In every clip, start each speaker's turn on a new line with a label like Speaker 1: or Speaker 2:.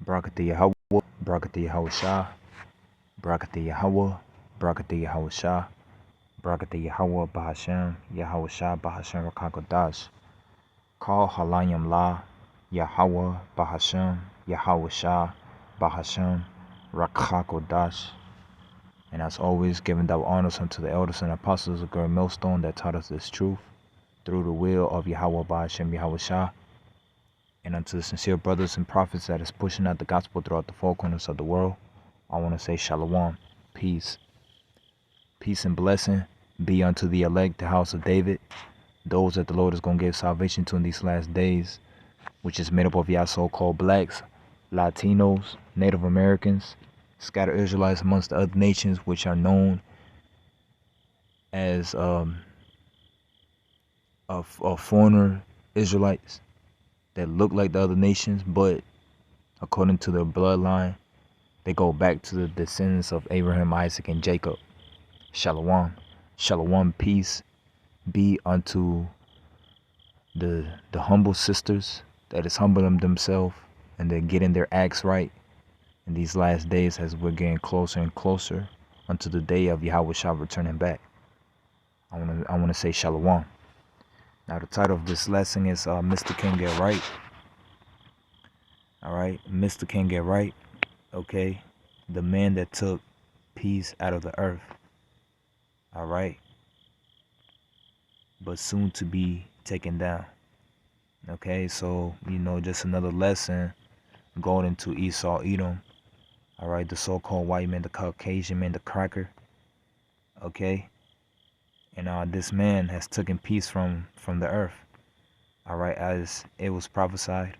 Speaker 1: Barakatah Yahweh, Barakatah Yahweh Shah, Barakatah Yahweh, Barakatah Yahweh Shah, Barakatah Yahweh Bahashem, Yahweh Shah Bahashem Rakakodash, Call Halayim La, Yahweh Bahashem, Yahweh Shah Bahashem Rakakodash. And as always, giving thou honors unto the elders and apostles of Great Millstone that taught us this truth through the will of Yahweh Bahashem Yahweh Shah, and unto the sincere brothers and prophets that is pushing out the gospel throughout the four corners of the world, I want to say shalom, peace. Peace and blessing be unto the elect, the house of David, those that the Lord is going to give salvation to in these last days, which is made up of y'all so-called blacks, Latinos, Native Americans, scattered Israelites amongst the other nations, which are known as foreigner Israelites that look like the other nations, but according to their bloodline, they go back to the descendants of Abraham, Isaac, and Jacob. Shalom. Shalom, peace be unto the humble sisters that is humbling themselves and they're getting their acts right in these last days as we're getting closer and closer unto the day of Yahweh Shah returning back. I want to say shalom. Now the title of this lesson is Mr. Can Get Right. Alright, Mr. Can Get Right. Okay, the man that took peace out of the earth. Alright, but soon to be taken down. Okay, so just another lesson going into Esau, Edom. Alright, the so-called white man, the Caucasian man, the cracker. Okay, and this man has taken peace from the earth. Alright, as it was prophesied.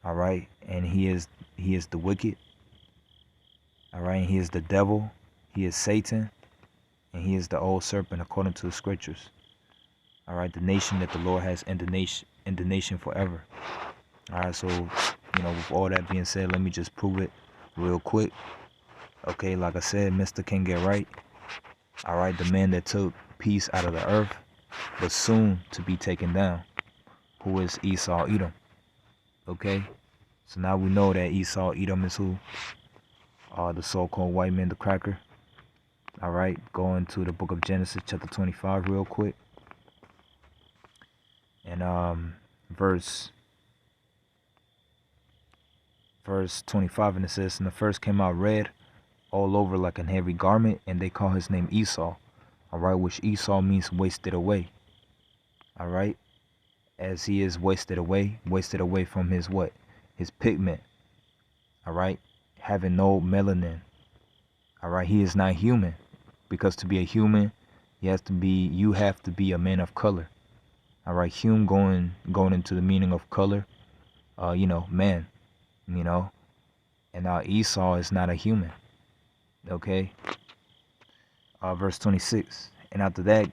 Speaker 1: Alright, and he is the wicked. Alright, he is the devil, he is Satan, and he is the old serpent according to the scriptures. Alright, the nation that the Lord has in the nation forever. Alright, so with all that being said, let me just prove it real quick. Okay, like I said, Mr. Can Get Right. Alright, the man that took peace out of the earth, but soon to be taken down, who is Esau, Edom. Okay, so now we know that Esau, Edom is who? The so-called white man, the cracker. Alright, going to the book of Genesis chapter 25 real quick. And verse 25, and it says, and the first came out red all over like an heavy garment, and they call his name Esau. Alright, which Esau means wasted away. Alright, as he is wasted away from his what? His pigment. Alright, having no melanin. Alright, he is not human, because to be a human, you have to be a man of color. Alright, Hume going into the meaning of color, man, and Esau is not a human. Okay, verse 26, and after that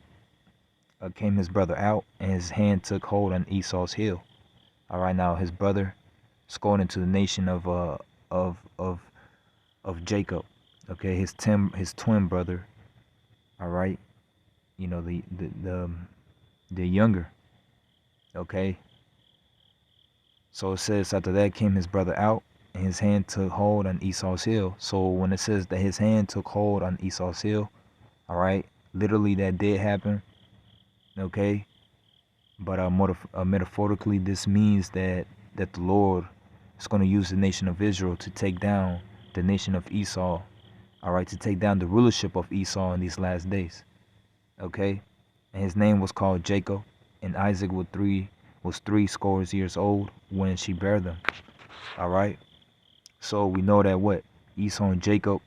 Speaker 1: came his brother out, and his hand took hold on Esau's heel. Alright, now his brother is going into the nation of Jacob. Okay, his twin brother. Alright, the younger. Okay, so it says after that came his brother out, and his hand took hold on Esau's heel. So when it says that his hand took hold on Esau's heel, alright, literally that did happen. Okay, but metaphorically, this means that the Lord is going to use the nation of Israel to take down the nation of Esau. Alright, to take down the rulership of Esau in these last days. Okay, and his name was called Jacob, and Isaac was 70 years old when she bare them. Alright, so we know that what? Esau and Jacob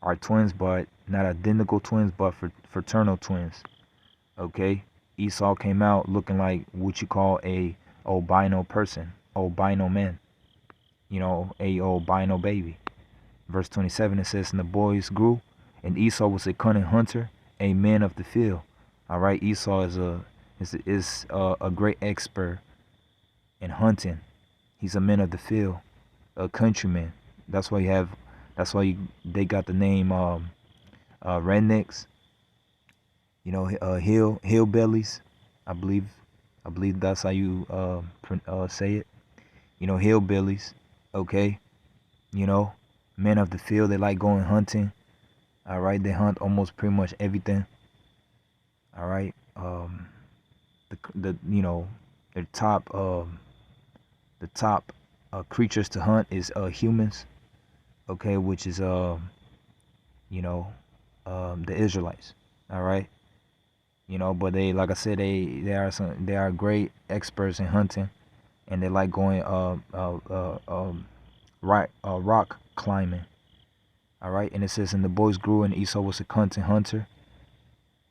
Speaker 1: are twins, but not identical twins, but fraternal twins. Okay, Esau came out looking like what you call a albino person, albino man, a albino baby. Verse 27, it says, and the boys grew, and Esau was a cunning hunter, a man of the field. Alright, Esau is a great expert in hunting. He's a man of the field, a countryman. That's why they got the name rednecks. Hillbillies. I believe that's how you say it. Hillbillies. Okay, You know, men of the field, they like going hunting. All right, they hunt almost pretty much everything. All right, the you know, the top creatures to hunt is humans. Okay, which is you know, the Israelites. All right, but they, like I said, they are great experts in hunting, and they like going rock climbing. All right, and it says, and the boys grew, and Esau was a cunning hunter,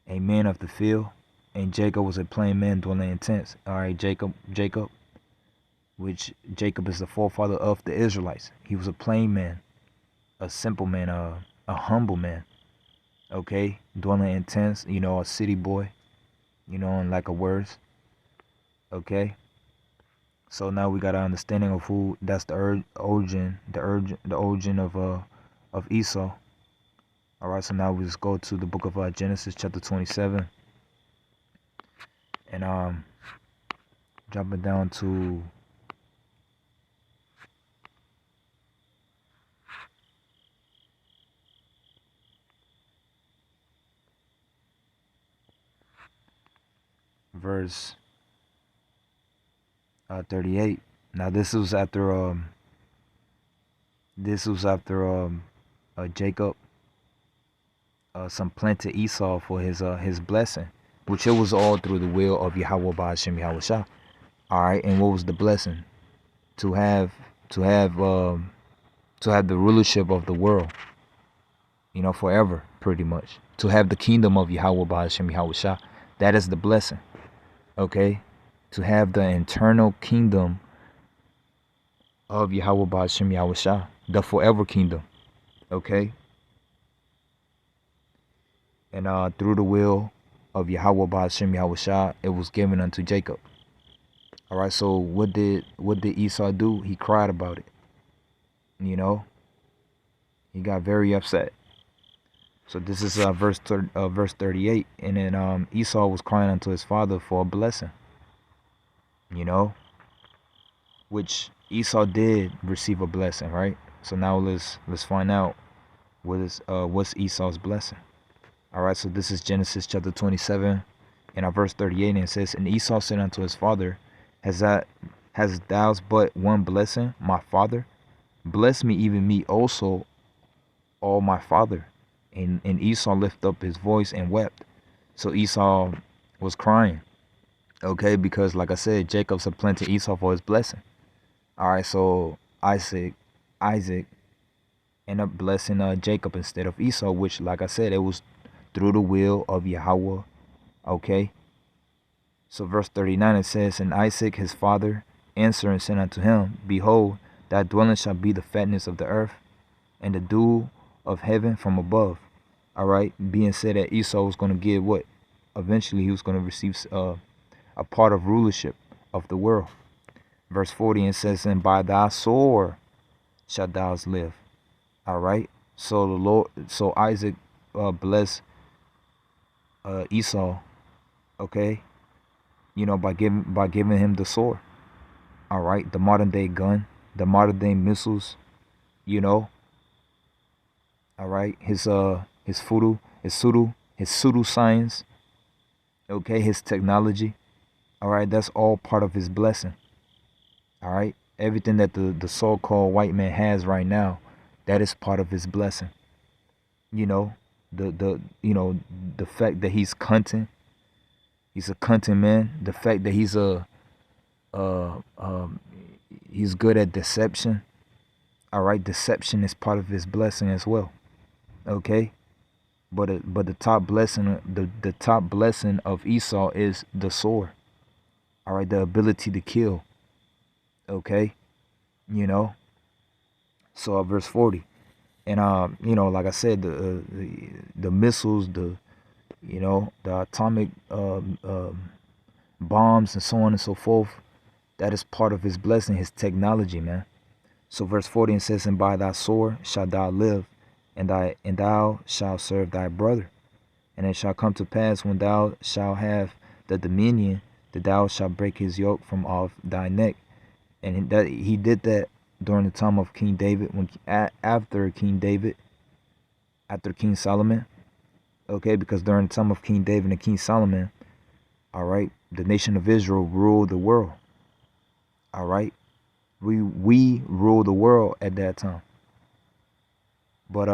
Speaker 1: a man of the field, and Jacob was a plain man dwelling in tents. All right, Jacob, which Jacob is the forefather of the Israelites. He was a plain man, a simple man, a humble man. Okay, dwelling in tents. A city boy. In lack of words. Okay. So now we got an understanding of who. That's the origin of Esau. All right. So now we just go to the book of Genesis, chapter 27, and drop it down to verse 38. Now this was after Jacob some planted Esau for his blessing, which it was all through the will of Yahweh Ba'ashem Yahweh Shah. All right, and what was the blessing? To have to have um, to have the rulership of the world, forever, pretty much. To have the kingdom of Yahweh Ba'ashem Yahweh Shah. That is the blessing. Okay, to have the internal kingdom of Yahweh Ba'ashem Yahweh Shah, the forever kingdom. Okay, and through the will of Yahweh Ba'ashem Yahweh Shah, it was given unto Jacob. All right, so what did Esau do? He cried about it. He got very upset. So this is verse 38, and then Esau was crying unto his father for a blessing. Which Esau did receive a blessing, right? So now let's find out what's Esau's blessing. All right, so this is Genesis chapter 27, and verse 38, and it says, and Esau said unto his father, Has thou but one blessing, my father? Bless me, even me also, all my father. And Esau lifted up his voice and wept. So Esau was crying, okay, because like I said, Jacob supplanted Esau for his blessing. All right, so Isaac ended up blessing Jacob instead of Esau, which, like I said, it was through the will of Yahweh. Okay. So verse 39, it says, and Isaac his father answered and said unto him, Behold, thy dwelling shall be the fatness of the earth, and the dew of heaven from above. All right, being said that Esau was going to get what? Eventually he was going to receive a part of rulership of the world. Verse 40, it says, and by thy sword shalt thou live. All right, so Isaac blessed Esau, okay, by giving him the sword. All right, the modern day gun, the modern day missiles, all right, his pseudo science, okay, his technology. All right, that's all part of his blessing. All right, everything that the so-called white man has right now, that is part of his blessing. The fact that he's cunning, he's a cunning man. The fact that he's good at deception. All right, deception is part of his blessing as well. Okay, but the top blessing, the top blessing of Esau is the sword. All right, the ability to kill. Okay, So verse 40, and like I said, the missiles, the atomic bombs and so on and so forth, that is part of his blessing, his technology, man. So verse 40, it says, and by thy sword shalt thou live, and thou shalt serve thy brother. And it shall come to pass, when thou shalt have the dominion, that thou shalt break his yoke from off thy neck. And he did that during the time of King David, after King David, after King Solomon. Okay, because during the time of King David and King Solomon, all right, the nation of Israel ruled the world. All right, we ruled the world at that time. But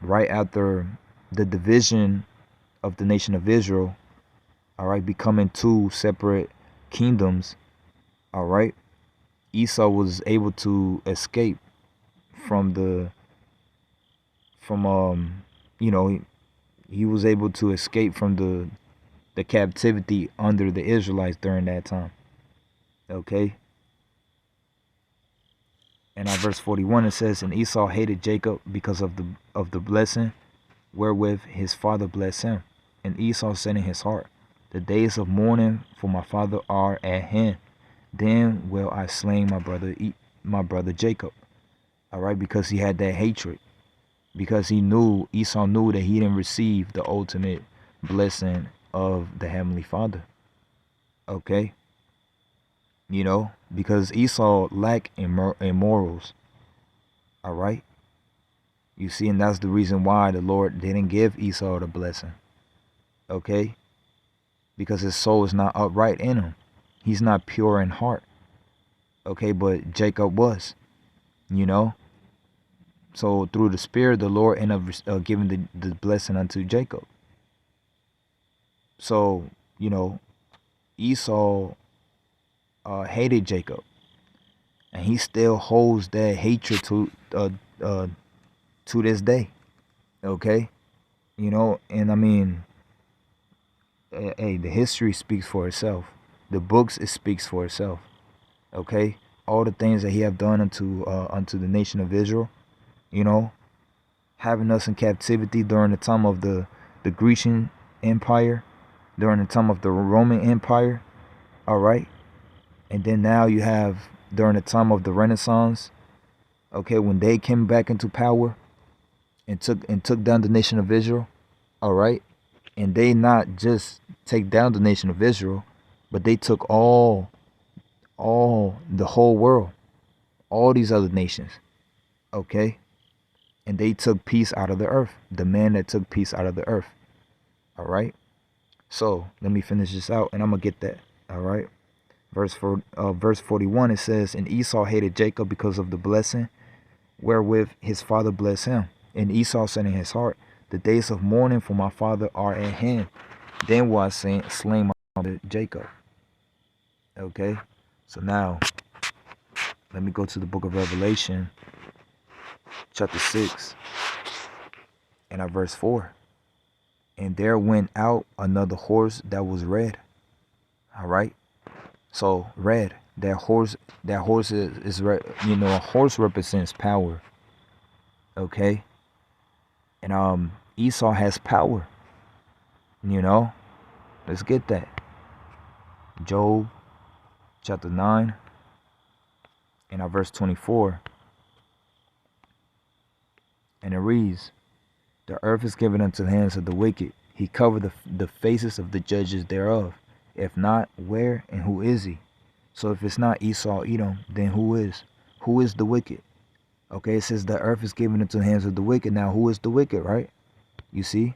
Speaker 1: right after the division of the nation of Israel, all right, becoming two separate kingdoms, all right, Esau was able to escape from you know, he was able to escape from the captivity under the Israelites during that time. Okay. And on verse 41 it says, and Esau hated Jacob because of the blessing wherewith his father blessed him. And Esau said in his heart, the days of mourning for my father are at hand. Then will I slay my brother Jacob. All right, because he had that hatred. Because Esau knew that he didn't receive the ultimate blessing of the Heavenly Father. Okay. You know, because Esau lacked in morals. All right. You see, and that's the reason why the Lord didn't give Esau the blessing. Okay. Because his soul is not upright in him. He's not pure in heart. Okay, but Jacob was, you know. So through the Spirit, the Lord ended up giving the blessing unto Jacob. So, you know, Esau hated Jacob. And he still holds that hatred to this day. Okay? You know, and I mean, hey, the history speaks for itself. The books, it speaks for itself. Okay? All the things that he have done unto the nation of Israel, you know, having us in captivity during the time of the Grecian Empire, during the time of the Roman Empire, all right? And then now you have during the time of the Renaissance, okay, when they came back into power and took down the nation of Israel, all right? And they not just take down the nation of Israel, but they took the whole world, all these other nations, okay? And they took peace out of the earth. The man that took peace out of the earth. All right. So let me finish this out, and I'm gonna get that. All right. Verse 41. It says, "And Esau hated Jacob because of the blessing wherewith his father blessed him. And Esau said in his heart, the days of mourning for my father are at hand. Then will I slay my father Jacob." Okay. So now let me go to the book of Revelation, chapter 6. And at verse 4, and there went out another horse that was red. All right. So red, that horse is red. You know, a horse represents power. Okay. And Esau has power. You know, let's get that. Job chapter 9 and at verse 24. And it reads, the earth is given unto the hands of the wicked. He covered the faces of the judges thereof. If not, where and who is he? So if it's not Esau, Edom, then who is? Who is the wicked? Okay, it says the earth is given into the hands of the wicked. Now, who is the wicked, right? You see?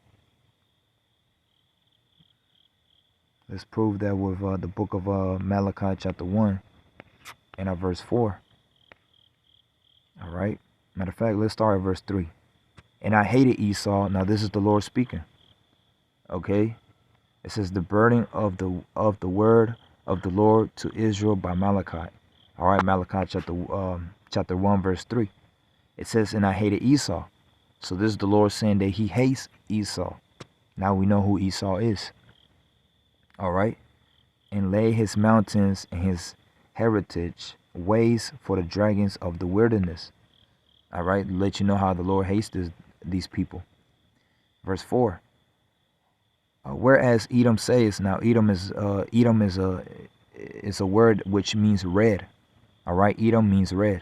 Speaker 1: Let's prove that with the book of Malachi chapter 1 and at verse 4. All right. Matter of fact, let's start at verse 3. And I hated Esau. Now this is the Lord speaking. Okay. It says the burden of the word of the Lord to Israel by Malachi. All right, Malachi chapter 1 verse 3. It says, and I hated Esau. So this is the Lord saying that he hates Esau. Now we know who Esau is. All right. And lay his mountains and his heritage ways for the dragons of the wilderness. All right. Let you know how the Lord hates these people. Verse 4. Whereas Edom says, now Edom is a word which means red. All right. Edom means red.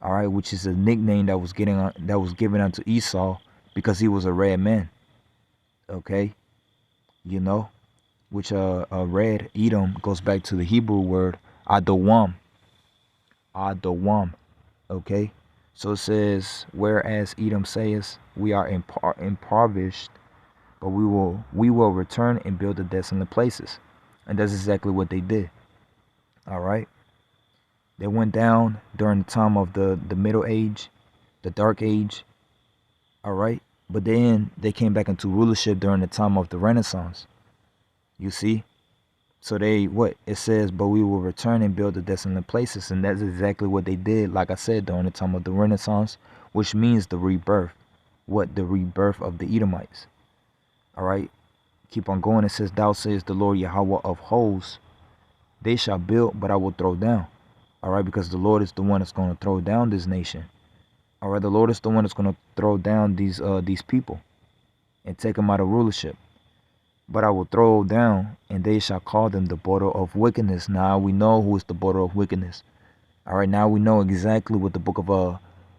Speaker 1: All right. Which is a nickname that was given unto Esau because he was a red man. Okay. You know, which red, Edom, goes back to the Hebrew word Adawam. Adawam. Okay, so it says, whereas Edom says, we are impoverished, but we will return and build the desolate places. And that's exactly what they did. All right, they went down during the time of the Middle Age, the Dark Age. All right, but then they came back into rulership during the time of the Renaissance. You see, so they, what it says, but we will return and build the desolate places, and that's exactly what they did. Like I said, during the time of the Renaissance, which means the rebirth. What? The rebirth of the Edomites. All right, keep on going. It says, thou says the Lord Yahweh of hosts, they shall build, but I will throw down. All right, because the Lord is the one that's going to throw down this nation. All right, the Lord is the one that's going to throw down these people and take them out of rulership. But I will throw down, and they shall call them the border of wickedness. Now we know who is the border of wickedness. All right, now we know exactly what the book of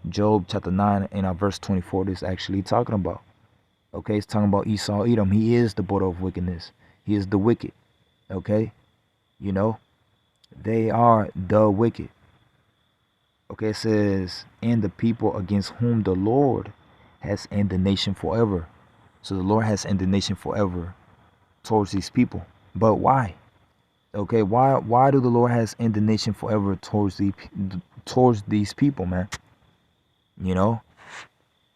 Speaker 1: Job chapter 9 and verse 24 is actually talking about. Okay, it's talking about Esau, Edom. He is the border of wickedness. He is the wicked. Okay, you know, they are the wicked. Okay, it says, and the people against whom the Lord has indignation forever. So the Lord has indignation forever towards these people. But why? Okay, why do the Lord has indignation forever towards these people, man? You know,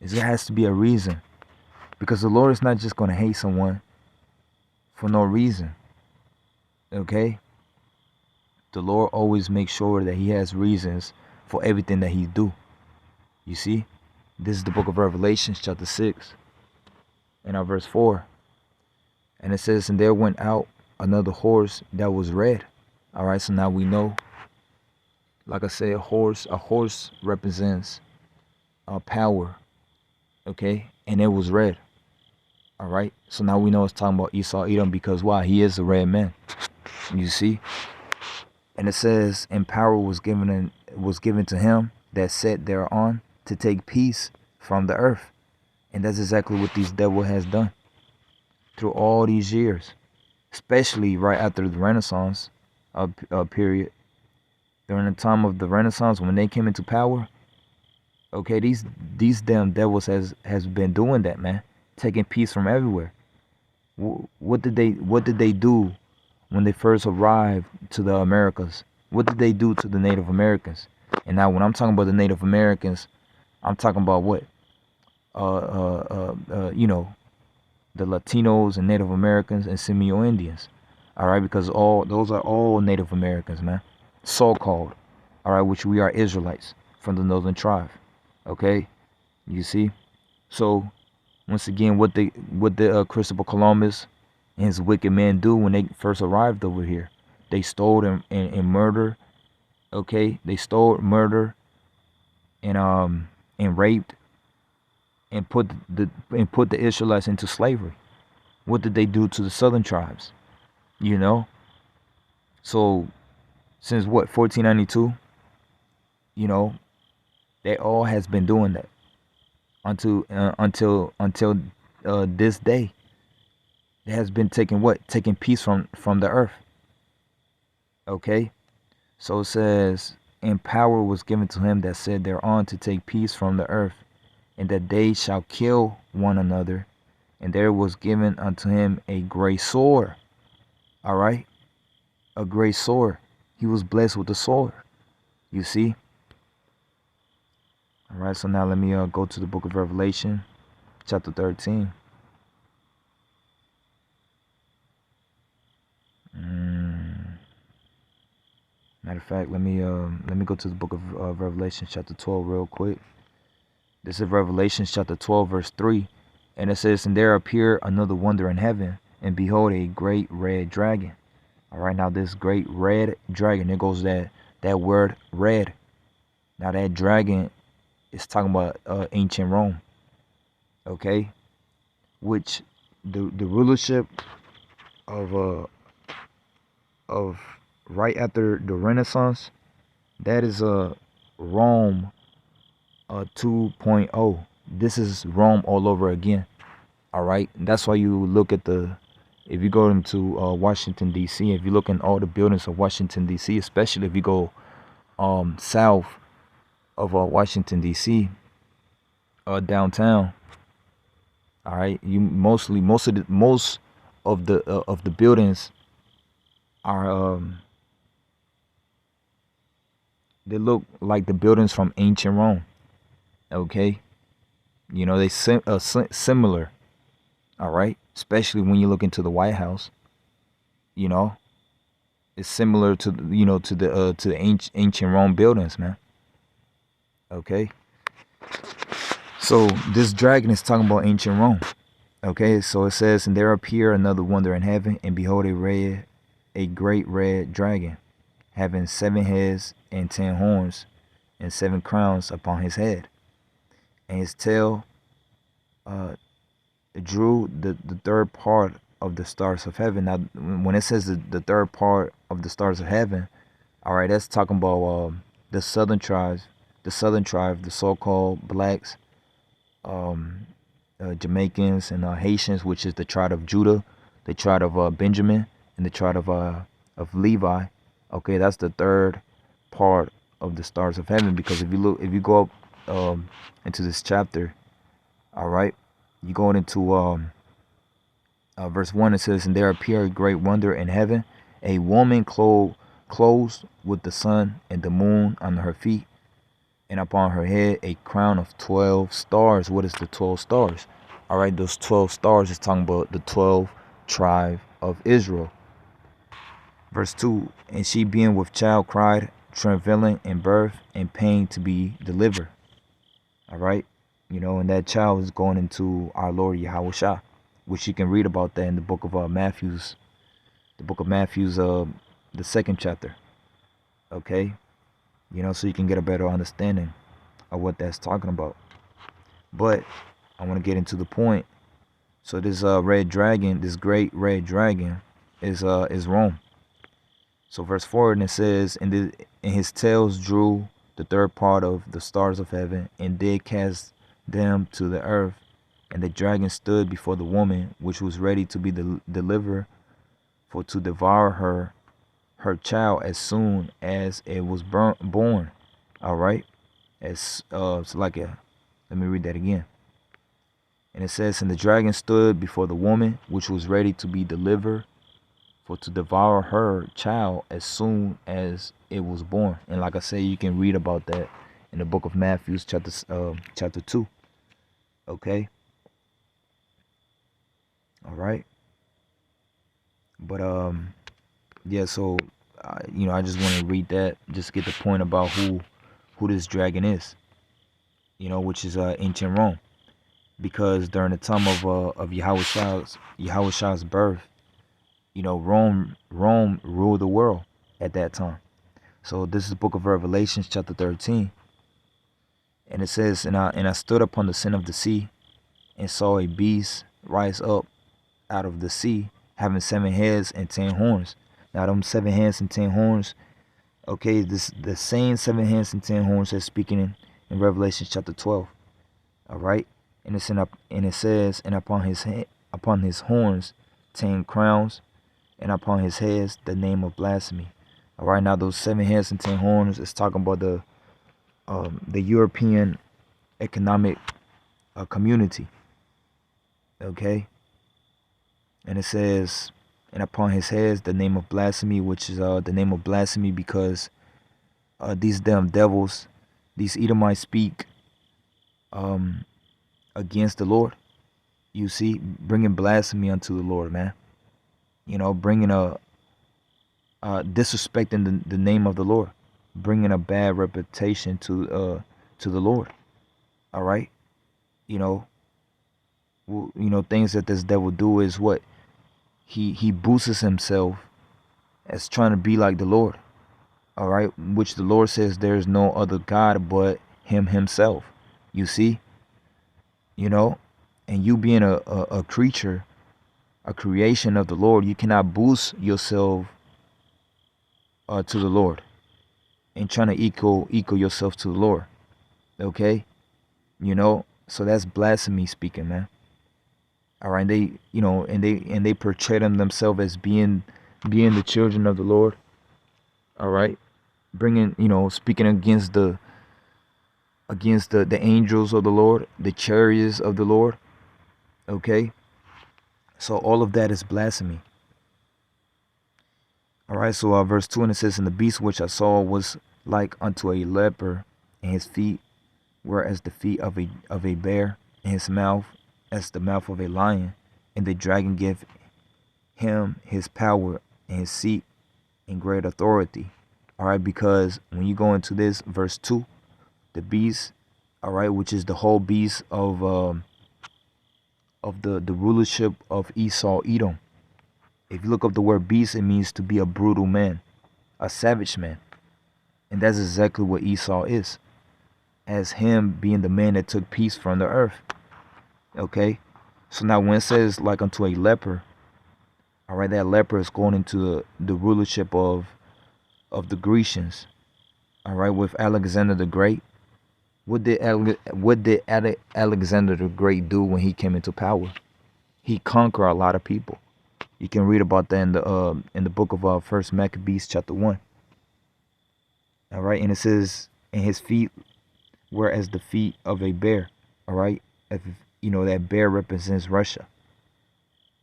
Speaker 1: there has to be a reason, because the Lord is not just going to hate someone for no reason. Okay, the Lord always makes sure that He has reasons for everything that He do. You see, this is the book of Revelation, chapter 6, and verse 4. And it says, and there went out another horse that was red. All right, so now we know, like I said, a horse represents power. Okay, and it was red. All right, so now we know it's talking about Esau, Edom, because why? He is a red man. You see, and it says, and power was given to him that sat thereon to take peace from the earth. And that's exactly what this devil has done through all these years, especially right after the Renaissance period. During the time of the Renaissance, when they came into power, okay, these damn devils has been doing that, man, taking peace from everywhere. What did they do when they first arrived to the Americas? What did they do to the Native Americans? And now, when I'm talking about the Native Americans, I'm talking about what? You know, the Latinos and Native Americans and Seminole Indians. All right, because those are all Native Americans, man, so-called. All right, which we are Israelites from the Northern Tribe. Okay, you see. So once again, what the Christopher Columbus and his wicked men do when they first arrived over here? They stole and murder. Okay, they stole, murder, and raped, and put the Israelites into slavery. What did they do to the southern tribes? You know. So since what, 1492? You know, they all has been doing that until this day. It has been taking peace from the earth. Okay, so it says, and power was given to him that said thereon to take peace from the earth, and that they shall kill one another, and there was given unto him a great sword. All right, a great sword. He was blessed with the sword. You see. All right, so now let me go to the book of Revelation, chapter 13. Matter of fact, let me go to the book of Revelation, chapter 12, real quick. This is Revelation chapter 12, verse 3, and it says, and there appeared another wonder in heaven, and behold, a great red dragon. All right, now this great red dragon, there goes that word red. Now that dragon is talking about ancient Rome. Okay, which the rulership of right after the Renaissance, that is Rome 2.0. This is Rome all over again. All right, that's why you look at if you go into Washington D.C., if you look in all the buildings of Washington D.C., especially if you go south of Washington D.C. Downtown. All right, you most of the buildings are they look like the buildings from ancient Rome. Okay, you know similar. All right, especially when you look into the White House. You know, it's similar to to the ancient Rome buildings, man. Okay, so this dragon is talking about ancient Rome. Okay, so it says, and there appeared another wonder in heaven, and behold, a great red dragon, having 7 heads and 10 horns, and 7 crowns upon his head, and his tail uh, drew the third part of the stars of heaven. Now, when it says the third part of the stars of heaven, all right, that's talking about the southern tribes, the so-called blacks, um, Jamaicans, and Haitians, which is the tribe of Judah, the tribe of Benjamin, and the tribe of Levi. Okay, that's the third part of the stars of heaven. Because if you go up into this chapter, all right, you go into verse 1. It says, and there appeared a great wonder in heaven, a woman clothed with the sun and the moon on her feet, and upon her head a crown of 12 stars. What is the 12 stars? All right, those 12 stars is talking about the 12 tribe of Israel. Verse 2, and she being with child cried, travailing in birth and pain to be delivered. All right, and that child is going into our Lord Yahweh Shah, which you can read about that in the book of Matthew's, the second chapter. Okay, so you can get a better understanding of what that's talking about. But I want to get into the point. So this red dragon, this great red dragon, is Rome. So verse 4, and it says, and his tails drew the third part of the stars of heaven, and did cast them to the earth. And the dragon stood before the woman, which was ready to be delivered, for to devour her child as soon as it was born. All right, it's like a. Let me read that again. And it says, and the dragon stood before the woman, which was ready to be delivered, for to devour her child as soon as it was born. And like I say, you can read about that in the book of Matthew, chapter 2. Okay. All right. But yeah. So I just want to read that, just get the point about who this dragon is. Which is ancient Rome, because during the time of Yahweh Shah's birth, Rome ruled the world at that time. So this is the book of Revelations, chapter 13. And it says, and I stood upon the sin of the sea, and saw a beast rise up out of the sea, having 7 heads and 10 horns. Now them 7 heads and 10 horns, okay, this the same 7 heads and 10 horns that's speaking in Revelation chapter 12. All right, and it says, and upon his horns 10 crowns, and upon his heads the name of blasphemy. All right, now those 7 heads and 10 horns is talking about the European economic community. Okay, and it says, and upon his heads the name of blasphemy, which is the name of blasphemy because these damn devils, these Edomites, speak against the Lord. You see, bringing blasphemy unto the Lord, man. Bringing disrespecting the name of the Lord, bringing a bad reputation to the Lord. All right, things that this devil do is what he boosts himself as trying to be like the Lord. All right, which the Lord says there is no other God but him himself. You see, and you being a creature, a creation of the Lord, you cannot boost yourself to the Lord and trying to equal yourself to the Lord. Okay, so that's blasphemy speaking, man. All right, they and they portray themselves as being the children of the Lord. All right, bringing speaking against the against the angels of the Lord, the chariots of the Lord. Okay, so all of that is blasphemy. All right, so verse 2, and it says, and the beast which I saw was like unto a leper, and his feet were as the feet of a bear, and his mouth as the mouth of a lion. And the dragon gave him his power and his seat and great authority. All right, because when you go into this verse 2, the beast, all right, which is the whole beast of the rulership of Esau, Edom. If you look up the word beast, it means to be a brutal man, a savage man. And that's exactly what Esau is, as him being the man that took peace from the earth. Okay, so now when it says like unto a leper, all right, that leper is going into the rulership of the Grecians. All right, with Alexander the Great. What did Alexander the Great do when he came into power? He conquered a lot of people. You can read about that in the book of First Maccabees chapter 1. All right, and it says, and his feet were as the feet of a bear. All right, if you know that bear represents Russia.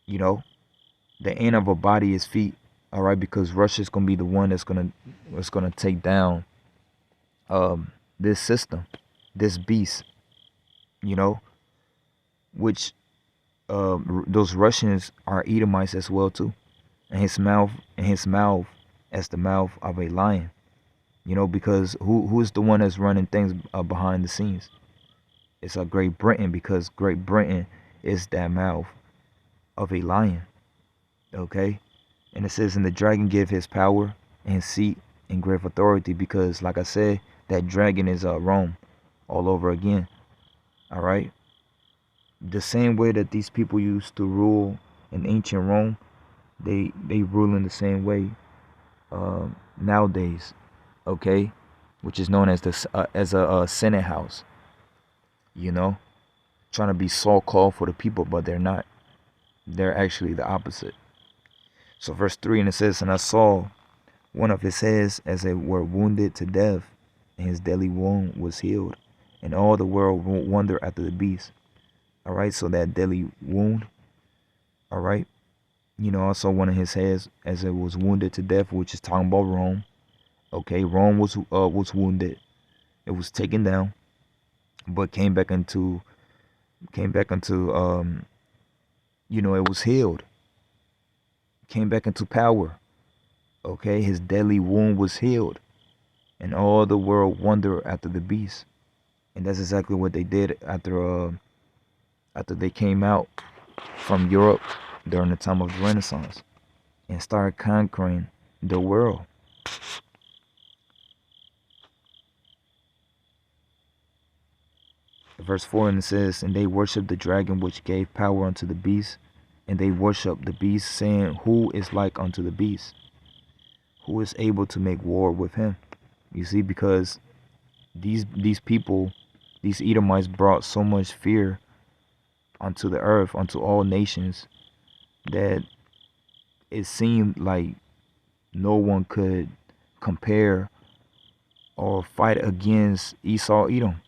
Speaker 1: You know, the end of a body is feet. All right, because Russia's gonna be the one that's gonna take down this system, this beast. You know, which those Russians are Edomites as well too, and his mouth as the mouth of a lion. You know, because who's the one that's running things behind the scenes? It's Great Britain, because Great Britain is that mouth of a lion. Okay, and it says, and the dragon gave his power and his seat and great authority, because like I said, that dragon is Rome all over again. All right, the same way that these people used to rule in ancient Rome, they rule in the same way nowadays. Okay, which is known as a Senate house. You know, trying to be so called for the people, but they're not. They're actually the opposite. So verse 3, and it says, and I saw one of his heads as it were wounded to death, and his deadly wound was healed, and all the world wonder after the beast. All right, so that deadly wound, all right, you know, also one of his heads as it was wounded to death, which is talking about Rome. Okay, Rome was wounded, it was taken down, but came back into you know, it was healed, came back into power. Okay, his deadly wound was healed, and all the world wonder after the beast. And that's exactly what they did after they came out from Europe during the time of the Renaissance and started conquering the world. Verse 4, and it says, and they worshiped the dragon which gave power unto the beast, and they worshiped the beast, saying, who is like unto the beast? Who is able to make war with him? You see, because these people, these Edomites, brought so much fear onto the earth, onto all nations, that it seemed like no one could compare or fight against Esau, Edom,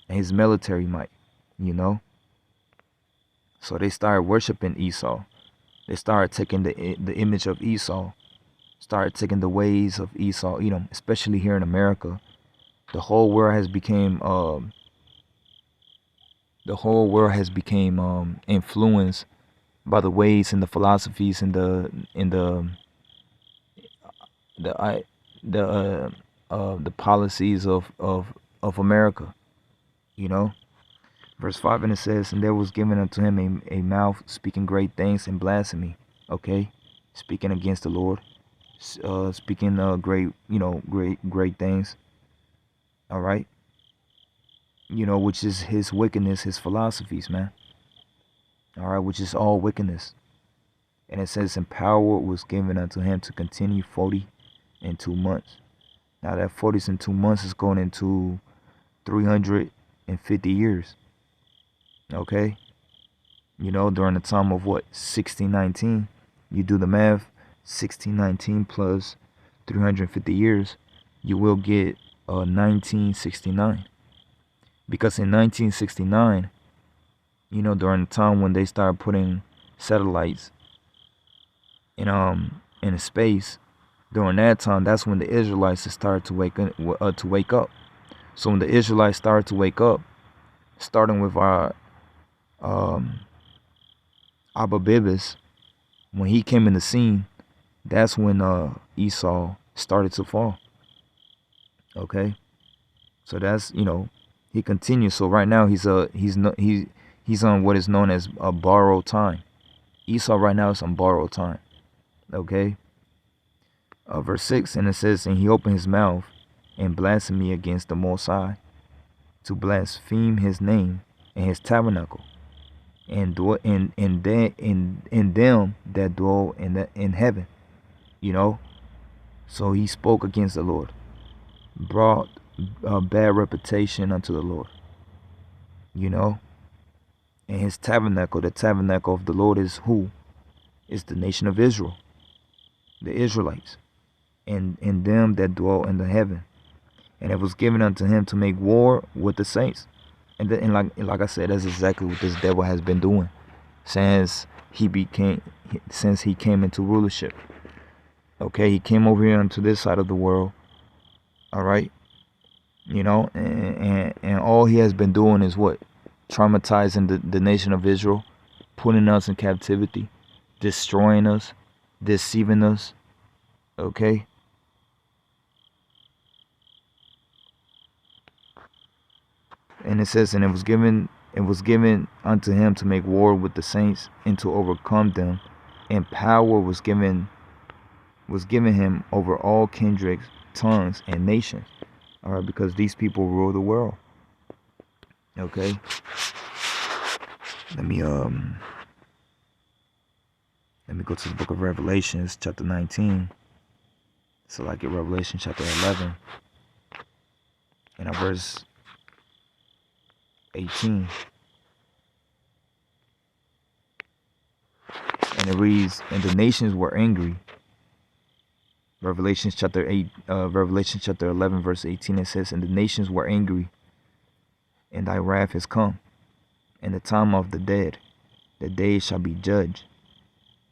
Speaker 1: and his military might, you know. So they started worshiping Esau. They started taking the image of Esau, started taking the ways of Esau, Edom, especially here in America. The whole world has became influenced by the ways and the philosophies and the policies of America, you know. Verse 5, and it says, and there was given unto him a mouth speaking great things and blasphemy. Okay, speaking against the Lord, speaking great, you know, great things. All right, you know, which is his wickedness, his philosophies, man. All right, which is all wickedness. And it says, and power was given unto him to continue 42 months. Now that 42 months is going into 350 years. Okay, you know, during the time of what, 1619, you do the math, 1619 plus 350 years, you will get 1969. because in 1969, during the time when they started putting satellites in space, during that time, that's when the Israelites started to wake up. So when the Israelites started to wake up, starting with our Abba Bibis, when he came in the scene, that's when Esau started to fall. Okay, so that's he continues. So right now he's on what is known as a borrowed time. Esau right now is on borrowed time. Okay, verse 6, and it says, and he opened his mouth and blasphemy against the Most High, to blaspheme his name and his tabernacle, and in them that dwell in heaven. So he spoke against the Lord, brought a bad reputation unto the Lord. And his tabernacle, the tabernacle of the Lord is who? Is the nation of Israel, the Israelites, and them that dwell in the heaven. And it was given unto him to make war with the saints. And like I said, that's exactly what this devil has been doing since he came into rulership. Okay, he came over here onto this side of the world. All right, and all he has been doing is what? Traumatizing the nation of Israel, putting us in captivity, destroying us, deceiving us. Okay. And it says, and it was given unto him to make war with the saints and to overcome them, and power was given him over all kindreds, tongues, and nations. All right, because these people rule the world. Okay. Let me go to the book of Revelations, chapter 19. So like in Revelation chapter 11 and verse 18. And it reads, and the nations were angry. Revelation chapter 11 verse 18, it says, and the nations were angry, and thy wrath is come, and the time of the dead, the day shall be judged,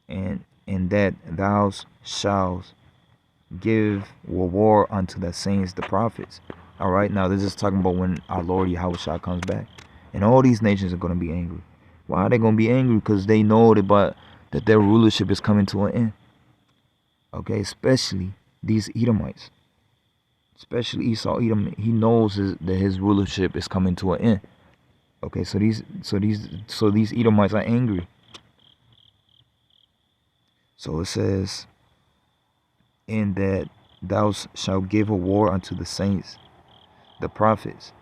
Speaker 1: and that thou shalt give war unto the saints, the prophets. All right, now this is talking about when our Lord Yahushua comes back, and all these nations are going to be angry. Why are they going to be angry? Because they know that their rulership is coming to an end. Okay, especially these Edomites, especially Esau Edom. He knows that his rulership is coming to an end. Okay, so these Edomites are angry. So it says, in that thou shalt give a war unto the saints, the prophets.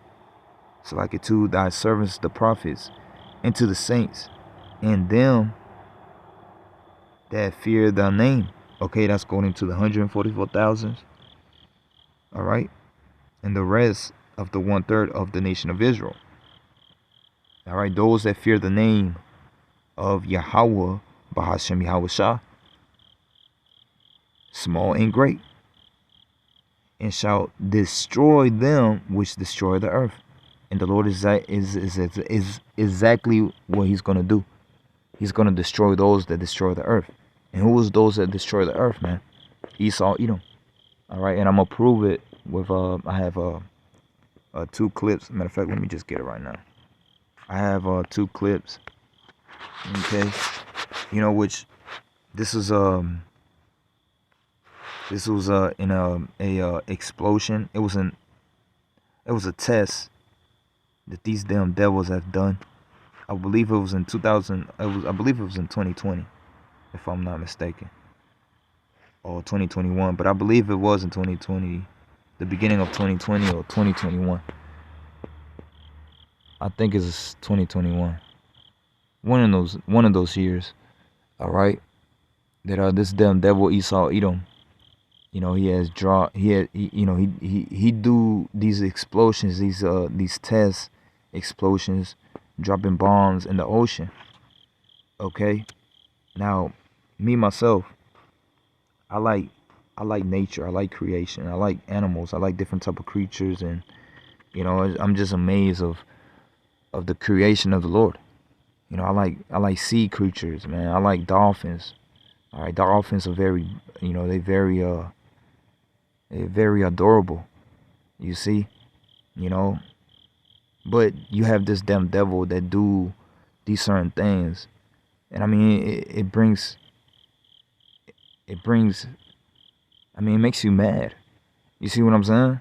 Speaker 1: So like it to thy servants, the prophets, and to the saints, and them that fear thy name. Okay, that's going into the 144,000. All right, and the rest of the 1/3 of the nation of Israel. All right, those that fear the name of Yahweh, Bahashem Yahushua, small and great, and shall destroy them which destroy the earth. And the Lord is exactly what he's going to do. He's going to destroy those that destroy the earth. And who is those that destroy the earth, man? Esau, Edom. All right, and I'm going to prove it with, I have 2 clips. Matter of fact, let me just get it right now. I have 2 clips. Okay. Which this was in a explosion. It was a test that these damn devils have done. I believe it was in 2020, if I'm not mistaken, or 2021. But I believe it was in 2020, the beginning of 2020 or 2021. I think it's 2021. One of those years. All right. That this damn devil Esau Edom. He do these explosions, these test explosions, dropping bombs in the ocean. Okay. Now, me myself, I like nature. I like creation. I like animals. I like different type of creatures and You know, I'm just amazed of the creation of the Lord. You know, I like sea creatures, man. I like dolphins. All right, dolphins are very, you know, they're very adorable. You see, you know, but you have this damn devil that do these certain things, and I mean, it brings, I mean, it makes you mad. You see what I'm saying?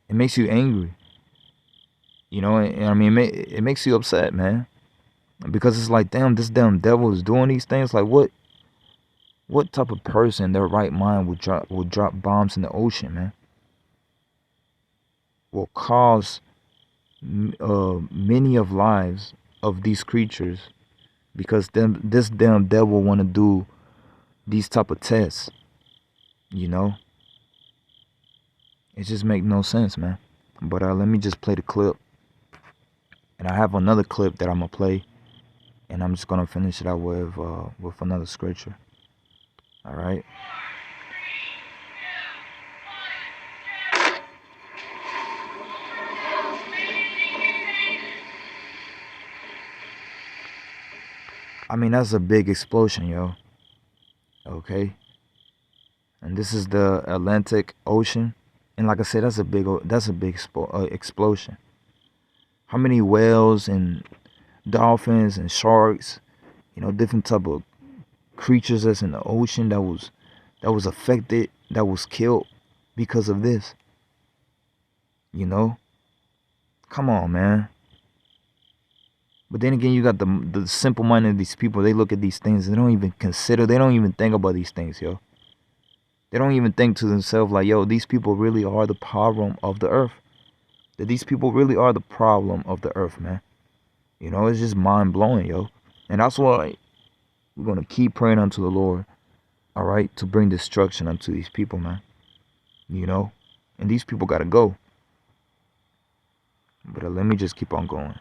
Speaker 1: It makes you angry. You know, and I mean, it makes you upset, man, because it's like, damn, this damn devil is doing these things. Like, what type of person in their right mind would drop bombs in the ocean, man? Will cause many of lives of these creatures because this damn devil want to do these type of tests. You know, it just make no sense, man. But let me just play the clip, and I have another clip that I'm gonna play, and I'm just gonna finish it out with another scripture. All right. I mean, that's a big explosion, yo. Okay. And this is the Atlantic Ocean, and like I said, that's a big explosion. How many whales and dolphins and sharks, you know, different type of creatures that's in the ocean that was affected, that was killed because of this. You know, come on, man. But then again, you got the simple mind of these people. They look at these things. They don't even consider. They don't even think about these things, yo. They don't even think to themselves like, yo, these people really are the problem of the earth. That these people really are the problem of the earth, man. You know, it's just mind blowing, yo. And that's why we're gonna keep praying unto the Lord, all right, to bring destruction unto these people, man. You know, and these people gotta go. But let me just keep on going.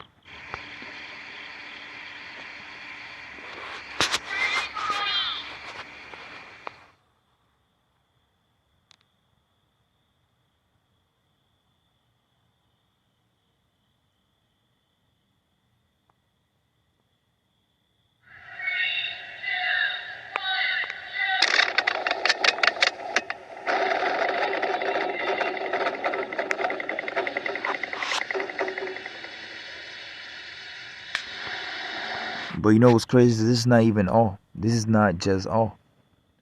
Speaker 1: But you know what's crazy? This is not even all. This is not just all.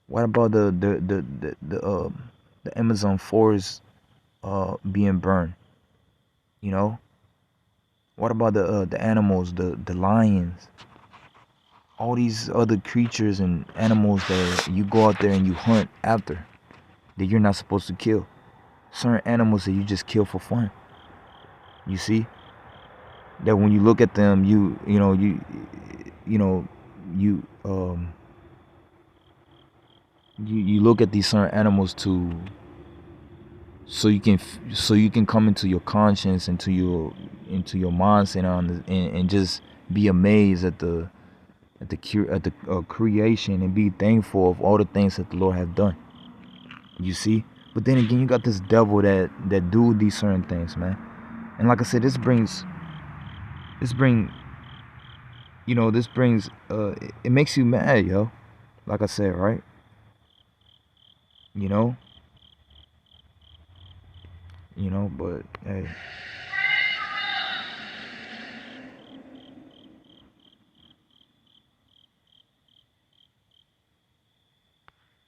Speaker 1: What about the Amazon forest being burned? You know? What about the animals, the lions, all these other creatures and animals that you go out there and you hunt after that you're not supposed to kill? Certain animals that you just kill for fun. You see? That when you look at them, you know you you look at these certain animals to so you can come into your conscience, into your mindset and just be amazed at the creation and be thankful of all the things that the Lord has done. You see, but then again, you got this devil that do these certain things, man. And like I said, this bring you know this brings it makes you mad, yo. Like I said, right? You know, but hey.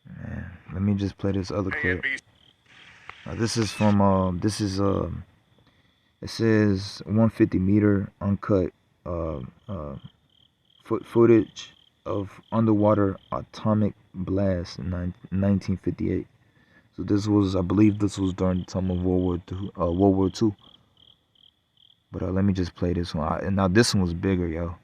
Speaker 1: Man, let me just play this other clip. This is from it says 150-meter uncut uh, uh, footage of underwater atomic blast in 1958. So this was, I believe, this was during the time of World War II. But let me just play this one. And now this one was bigger, yo.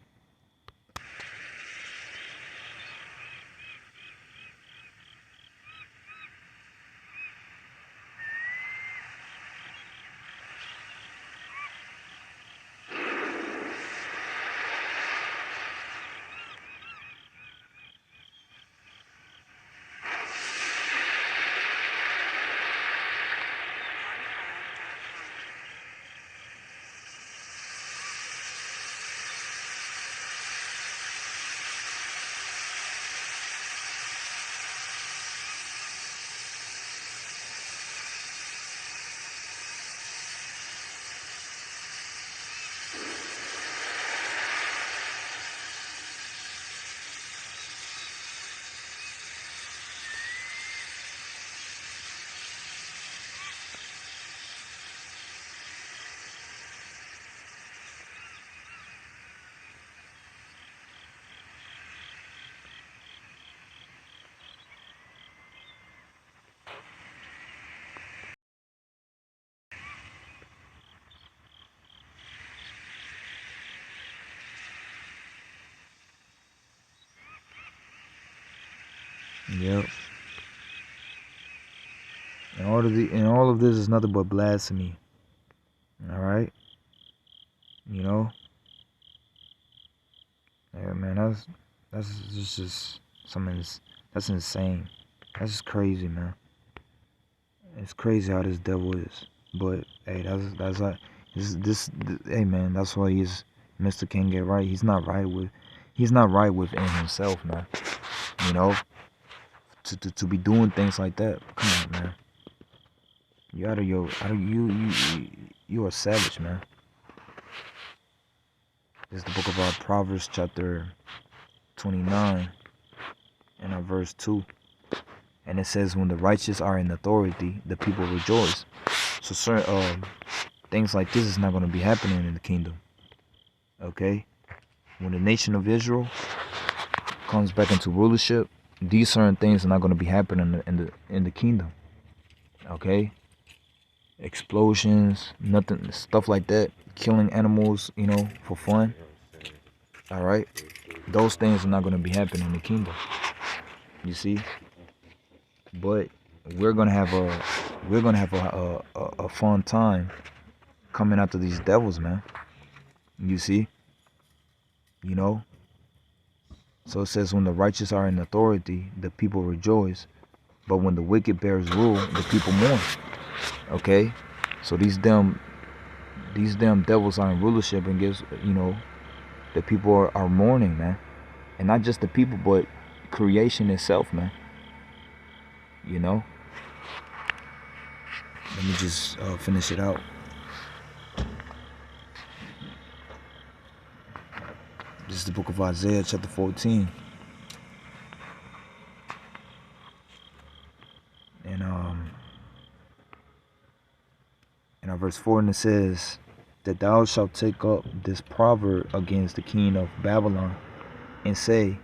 Speaker 1: Yep. And all of this is nothing but blasphemy. All right. You know. Yeah, man. Just something. That's insane. That's just crazy, man. It's crazy how this devil is. But hey, that's like hey man, that's why Mr. King get right. He's not right within himself, man. You know, to be doing things like that. Come on, man. You you a savage, man. This is the book of Proverbs chapter 29 and verse 2. And it says, when the righteous are in authority, the people rejoice. So certain things like this is not going to be happening in the kingdom. Okay? When the nation of Israel comes back into rulership, these certain things are not going to be happening in the kingdom. Okay? Explosions, nothing, stuff like that, killing animals, for fun. All right? Those things are not going to be happening in the kingdom. You see? But we're going to have a fun time coming after these devils, man. You see? So it says, when the righteous are in authority, the people rejoice. But when the wicked bears rule, the people mourn. Okay? So these damn devils are in rulership, and gives, the people are mourning, man. And not just the people, but creation itself, man. Let me just finish it out. This is the book of Isaiah, chapter 14. And verse 4, and it says that thou shalt take up this proverb against the king of Babylon, and say,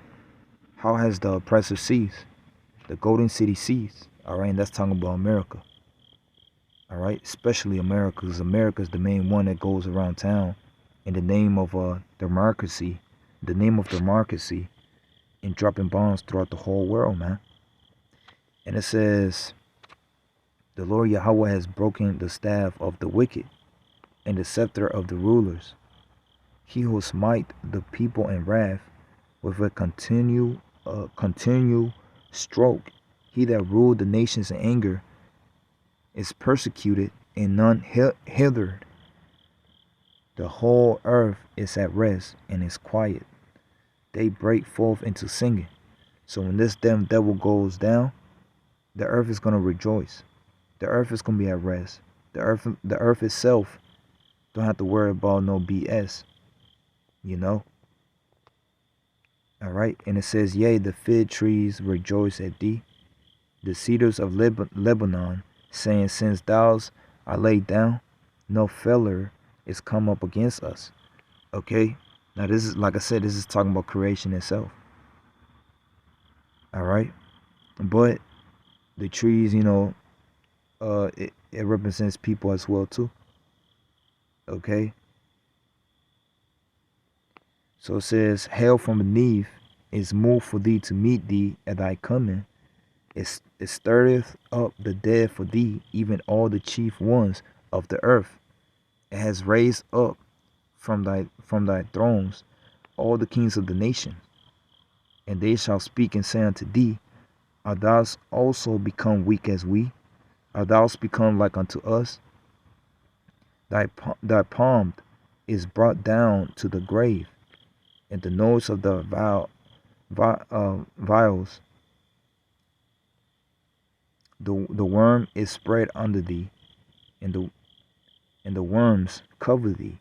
Speaker 1: how has the oppressor ceased? The golden city ceased. All right, and that's talking about America. All right, especially America, because America is the main one that goes around town in the name of democracy, and dropping bombs throughout the whole world, man. And it says, the Lord Yahweh has broken the staff of the wicked and the scepter of the rulers. He who smite the people in wrath with a continual stroke. He that ruled the nations in anger is persecuted, and none hindered. The whole earth is at rest and is quiet. They break forth into singing. So when this damn devil goes down, the earth is going to rejoice. The earth is going to be at rest. The earth itself don't have to worry about no BS. All right. And it says, yea, the fig trees rejoice at thee, the cedars of Lebanon, saying, since thou art laid down, no feller is come up against us. Okay. Now this is, like I said, this is talking about creation itself. All right. But the trees, it represents people as well too. Okay. So it says, hell from beneath is moved for thee to meet thee at thy coming. It stirreth up the dead for thee, even all the chief ones of the earth. It has raised up from thy thrones all the kings of the nation. And they shall speak and say unto thee, art thou also become weak as we? Art thou become like unto us? Thy palm is brought down to the grave, and the noise of the vials. The worm is spread under thee, and the worms cover thee.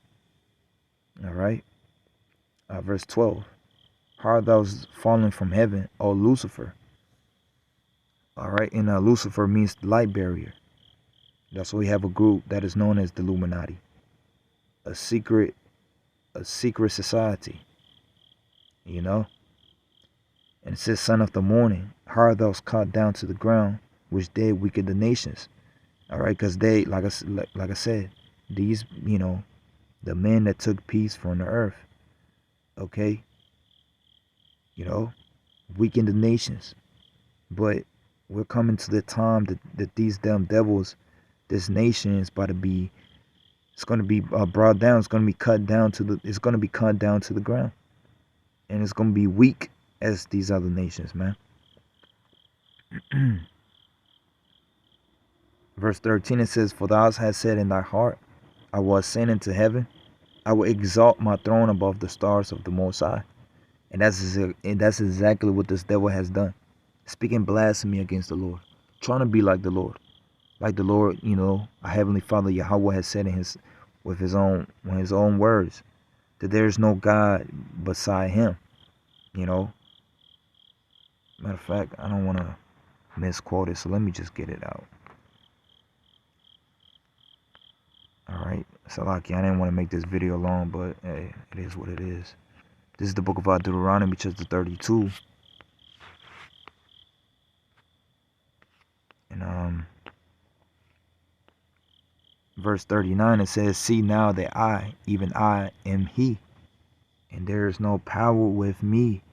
Speaker 1: All right. Verse 12. How art thou fallen from heaven, O Lucifer? All right. And Lucifer means light barrier. That's why we have a group that is known as the Illuminati, a secret society. And it says, son of the morning, how art thou cut down to the ground, which did weaken the nations. All right, because they, like I said, these, the men that took peace from the earth, okay, weakened the nations. But we're coming to the time that these damn devils, this nation is about to be, it's going to be brought down. It's going to be cut down to it's going to be cut down to the ground. And it's going to be weak as these other nations, man. Verse 13, it says, "For thou hast said in thy heart, I will ascend into heaven. I will exalt my throne above the stars of the Most High." And that's exactly what this devil has done. Speaking blasphemy against the Lord. Trying to be like the Lord. Like the Lord, you know, our Heavenly Father Yahweh has said in his own words, that there is no God beside him. You know. Matter of fact, I don't want to misquote it, so let me just get it out. Alright, so like, I didn't want to make this video long, but hey, it is what it is. This is the book of Deuteronomy, chapter 32. And verse 39, it says, "See now that I, even I, am He, and there is no power with me."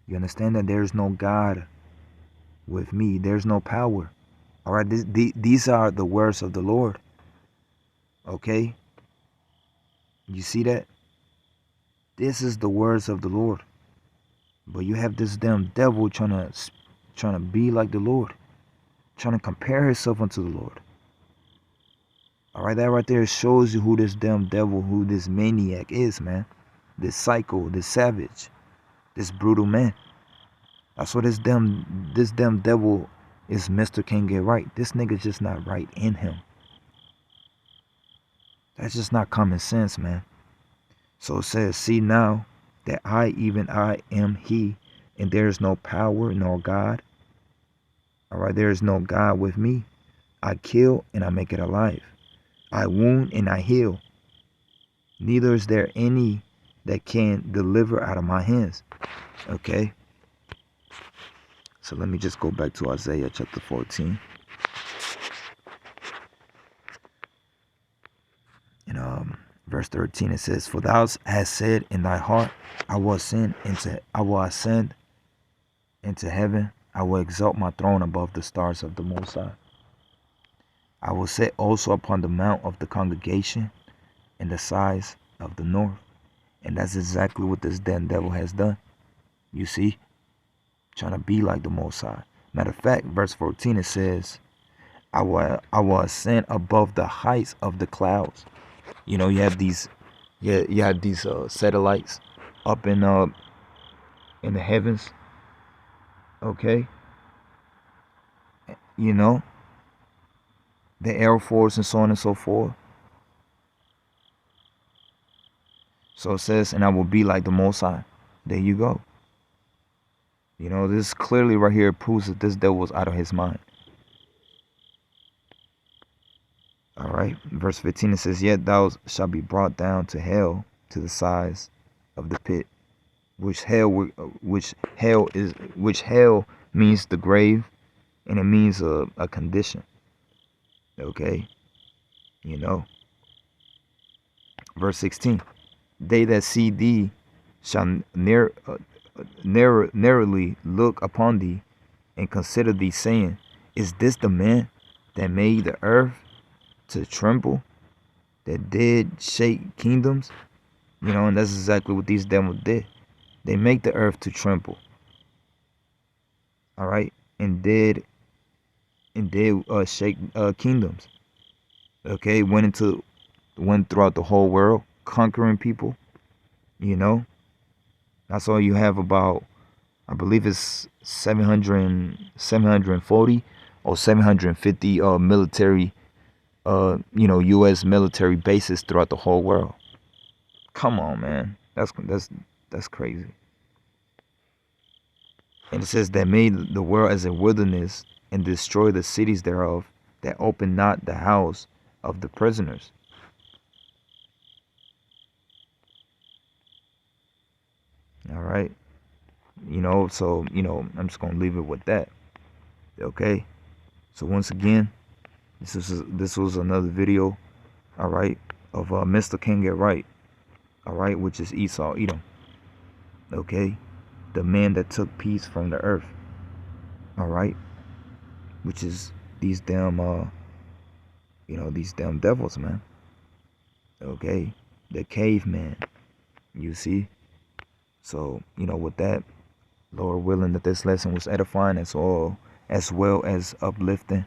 Speaker 1: You understand that there is no God with me. There's no power. Alright, these are the words of the Lord. Okay? You see that? This is the words of the Lord. But you have this damn devil trying to be like the Lord. Trying to compare himself unto the Lord. Alright, that right there shows you who this damn devil, who this maniac is, man. This psycho, this savage, this brutal man. That's what this damn devil is. Mr. Can't get right. This nigga's just not right in him. That's just not common sense, man. So it says, "See now that I, even I, am He, and there is no power nor God." Alright, there is no God with me. "I kill and I make it alive. I wound and I heal. Neither is there any that can deliver out of my hands." Okay. So let me just go back to Isaiah chapter 14. And verse 13, it says, "For thou hast said in thy heart, I will ascend into heaven. I will exalt my throne above the stars of the Most High. I will sit also upon the mount of the congregation in the sides of the north." And that's exactly what this damn devil has done. You see? Trying to be like the Most High. Matter of fact, verse 14, it says, I will ascend above the heights of the clouds. You know, you have these satellites up in the heavens. Okay? You know, the Air Force and so on and so forth. So it says, "And I will be like the Most High." There you go. You know, this clearly right here proves that this devil was out of his mind. Alright, verse 15, it says, "Yet thou shalt be brought down to hell, to the sides of the pit," which hell means the grave, and it means a condition. Okay, you know. Verse 16, "They that see thee shall narrowly look upon thee, and consider thee, saying, Is this the man that made the earth to tremble, that did shake kingdoms?" You know, and that's exactly what these devils did. They make the earth to tremble. Alright, and did shake kingdoms. Okay, went throughout the whole world, conquering people. You know, that's all you have about, I believe it's 740 or 750 military, U.S. military bases throughout the whole world. Come on, man, that's crazy. And it says, "That made the world as a wilderness, and destroy the cities thereof, that opened not the house of the prisoners." All right. You know, so, I'm just going to leave it with that. Okay. So once again, this was another video, all right, of Mr. Can Get Right, all right, which is Esau, Edom. Okay. The man that took peace from the earth. All right, which is these damn these damn devils, man. Okay, the caveman. You see. So with that, Lord willing, that this lesson was edifying as well as uplifting.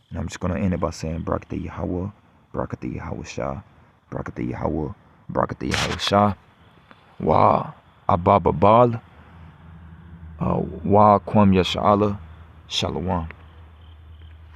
Speaker 1: And I'm just gonna end it by saying Barakatah Yahweh, Barakatah Yahweh Shah, Barakatah Yahweh, Barakatah Yahweh Shah, Wa Ababa Bal, Wa Kwam Yasha'Allah, Shalom.